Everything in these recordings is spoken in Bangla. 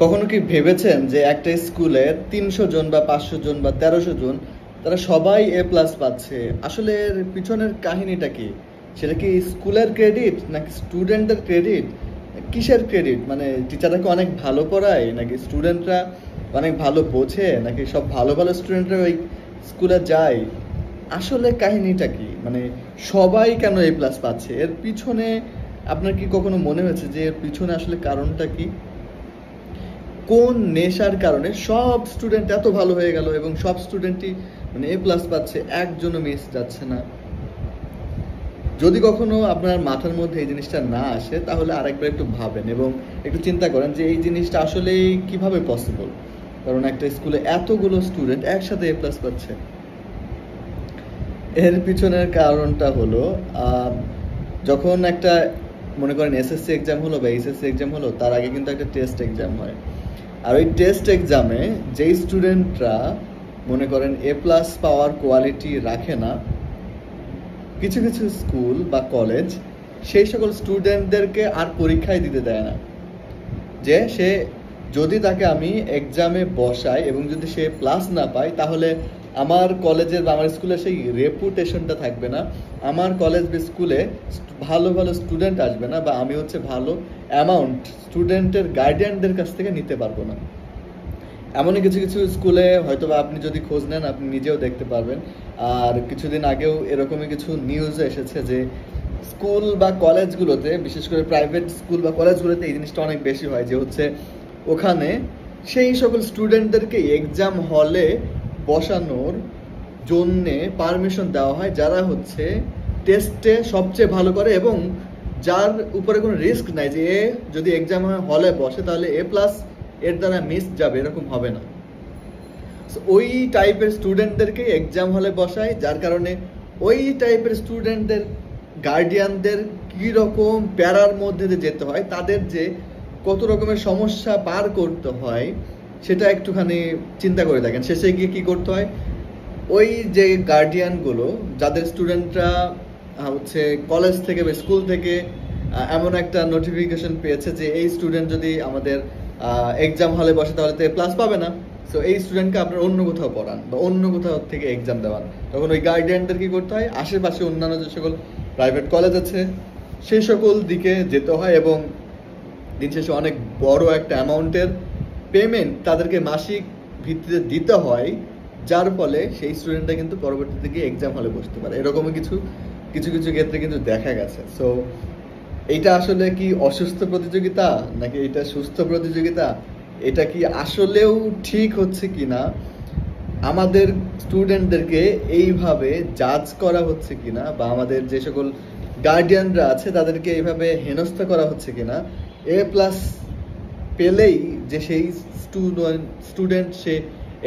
কখনো কি ভেবেছেন যে একটা স্কুলে ৩০০ জন বা ৫০০ জন বা ১৩০০ জন তারা সবাই A+ পাচ্ছে? আসলে এর পিছনের কাহিনীটা কি? সেটা কি স্কুলের ক্রেডিট নাকি স্টুডেন্টদের ক্রেডিট? কিসের ক্রেডিট? মানে টিচাররা কি অনেক ভালো পড়ায় নাকি স্টুডেন্টরা অনেক ভালো বোঝে নাকি সব ভালো ভালো স্টুডেন্টরা ওই স্কুলে যায়? আসলে কাহিনীটা কি? মানে সবাই কেন A+ পাচ্ছে? এর পিছনে আপনার কি কখনো মনে হয়েছে যে এর পিছনে আসলে কারণটা কি? কোন নেশার কারণে সব স্টুডেন্ট এত ভালো হয়ে গেল এবং সব স্টুডেন্টই মানে A+ পাচ্ছে, একজনও মিস যাচ্ছে না? যদি কখনো আপনার মাথার মধ্যে এই জিনিসটা না আসে তাহলে আরেকবার একটু ভাবেন এবং একটু চিন্তা করেন যে এই জিনিসটা আসলেই কিভাবে পসিবল। কারণ একটা স্কুলে এতগুলো স্টুডেন্ট একসাথে A+ পাচ্ছে। এর পিছনের কারণটা হলো যখন একটা মনে করেন এসএসসি এক্সাম হলো বা এইচএসসি এক্সাম হলো, তার আগে কিন্তু একটা টেস্ট এক্সাম হয়। আর ওই টেস্ট এক্সামে যেই স্টুডেন্টরা মনে করেন A+ পাওয়ার কোয়ালিটি রাখে না, কিছু কিছু স্কুল বা কলেজ সেই সকল স্টুডেন্টদেরকে আর পরীক্ষায় দিতে দেয় না। যে সে যদি তাকে আমি এক্সামে বসাই এবং যদি সে প্লাস না পায় তাহলে আমার কলেজের বা আমার স্কুলের সেই রেপুটেশনটা থাকবে না, আমার কলেজ বা স্কুলে ভালো ভালো স্টুডেন্ট আসবে না, বা আমি হচ্ছে ভালো অ্যামাউন্ট স্টুডেন্টের গার্ডিয়ানদের কাছ থেকে নিতে পারবো না। এমনই কিছু কিছু স্কুলে হয়তো বা আপনি যদি খোঁজ নেন আপনি নিজেও দেখতে পারবেন। আর কিছুদিন আগেও এরকমই কিছু নিউজ এসেছে যে স্কুল বা কলেজগুলোতে, বিশেষ করে প্রাইভেট স্কুল বা কলেজগুলোতে এই জিনিসটা অনেক বেশি হয় যে হচ্ছে ওখানে সেই সকল স্টুডেন্টদেরকে এক্সাম হলে বসানোর জন্যে পারমিশন দেওয়া হয় যারা হচ্ছে টেস্টে সবচেয়ে ভালো করে এবং যার উপরে কোনো রিস্ক নাই যে এ যদি এক্সাম হলে বসে তাহলে A+ এর দ্বারা মিস যাবে, এরকম হবে না। ওই টাইপের স্টুডেন্টদেরকে এক্সাম হলে বসায়, যার কারণে ওই টাইপের স্টুডেন্টদের গার্ডিয়ানদের কীরকম প্যারার মধ্যে দিয়ে যেতে হয়, তাদের যে কত রকমের সমস্যা পার করতে হয় সেটা একটুখানি চিন্তা করে দেখেন। শেষে গিয়ে কী করতে হয়, ওই যে গার্ডিয়ানগুলো যাদের স্টুডেন্টরা হচ্ছে কলেজ থেকে বা স্কুল থেকে এমন একটা নোটিফিকেশন পেয়েছে যে এই স্টুডেন্ট যদি আমাদের এক্সাম হলে বসে তাহলে তো A+ পাবে না, সো এই স্টুডেন্টকে আপনার অন্য কোথাও পড়ান বা অন্য কোথাও থেকে এক্সাম দেওয়ান। তখন ওই গার্ডিয়ানদের কী করতে হয়, আশেপাশে অন্যান্য যে সকল প্রাইভেট কলেজ আছে সেই সকল দিকে যেতে হয় এবং দিন শেষে অনেক বড় একটা অ্যামাউন্টের পেমেন্ট তাদেরকে মাসিক ভিত্তিতে দিতে হয়, যার ফলে সেই স্টুডেন্টরা কিন্তু পরবর্তীতে গিয়ে এক্সাম হলে বসতে পারে। এরকমই কিছু কিছু কিছু ক্ষেত্রে কিন্তু দেখা গেছে। সো এইটা আসলে কি অসুস্থ প্রতিযোগিতা নাকি এটা সুস্থ প্রতিযোগিতা? এটা কি আসলেও ঠিক হচ্ছে কিনা? আমাদের স্টুডেন্টদেরকে এইভাবে জাজ করা হচ্ছে কিনা, বা আমাদের যে সকল গার্ডিয়ানরা আছে তাদেরকে এইভাবে হেনস্থা করা হচ্ছে কিনা? A+ পেলেই যে সেই স্টুডেন্ট সে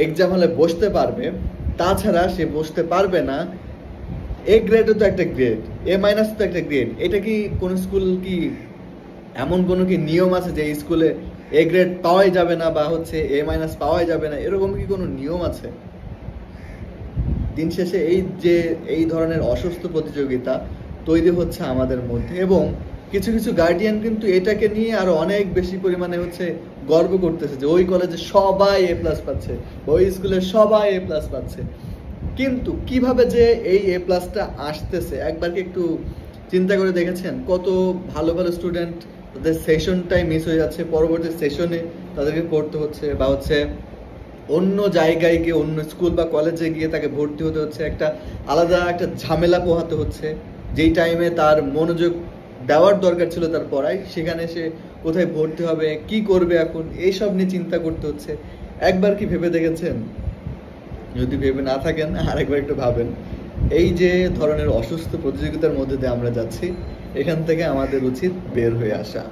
এক্সাম হলে বসতে পারবে, তাছাড়া সে বসতে পারবে না। গ্রেডও তো একটা গ্রেড, A- তো একটা গ্রেড। এটা কি কোনো স্কুল কি এমন কোনো কি নিয়ম আছে যে এই স্কুলে গ্রেড পাওয়াই যাবে না বা হচ্ছে A- পাওয়াই যাবে না, এরকম কি কোনো নিয়ম আছে? দিন শেষে এই ধরনের অসুস্থ প্রতিযোগিতা তৈরি হচ্ছে আমাদের মধ্যে এবং কিছু কিছু গার্ডিয়ান কিন্তু এটাকে নিয়ে আরো অনেক বেশি পরিমাণে হচ্ছে গর্ব করতেছে যে ওই কলেজে সবাই A+ পাচ্ছে, ওই স্কুলে সবাই A+ পাচ্ছে। কিন্তু কিভাবে যে এই A+টা আসতেছে একবার কি একটু চিন্তা করে দেখেছেন? কত ভালো ভালো স্টুডেন্ট তাদের সেশনটাই মিস হয়ে যাচ্ছে, পরবর্তী সেশনে তাদেরকে পড়তে হচ্ছে বা হচ্ছে অন্য জায়গায় গিয়ে অন্য স্কুল বা কলেজে গিয়ে তাকে ভর্তি হতে হচ্ছে, একটা আলাদা একটা ঝামেলা পোহাতে হচ্ছে। যেই টাইমে তার মনোযোগ দেওয়ার দরকার ছিল তার পড়ায়, সেখানে সে কোথায় ভর্তি হবে, কি করবে এখন, এইসব নিয়ে চিন্তা করতে হচ্ছে। একবার কি ভেবে দেখেছেন? যদি ভেবে না থাকেন আরেকবার একটু ভাবেন। এই যে ধরনের অসুস্থ প্রতিযোগিতার মধ্যে দিয়ে আমরা যাচ্ছি, এখান থেকে আমাদের উচিত বের হয়ে আসা।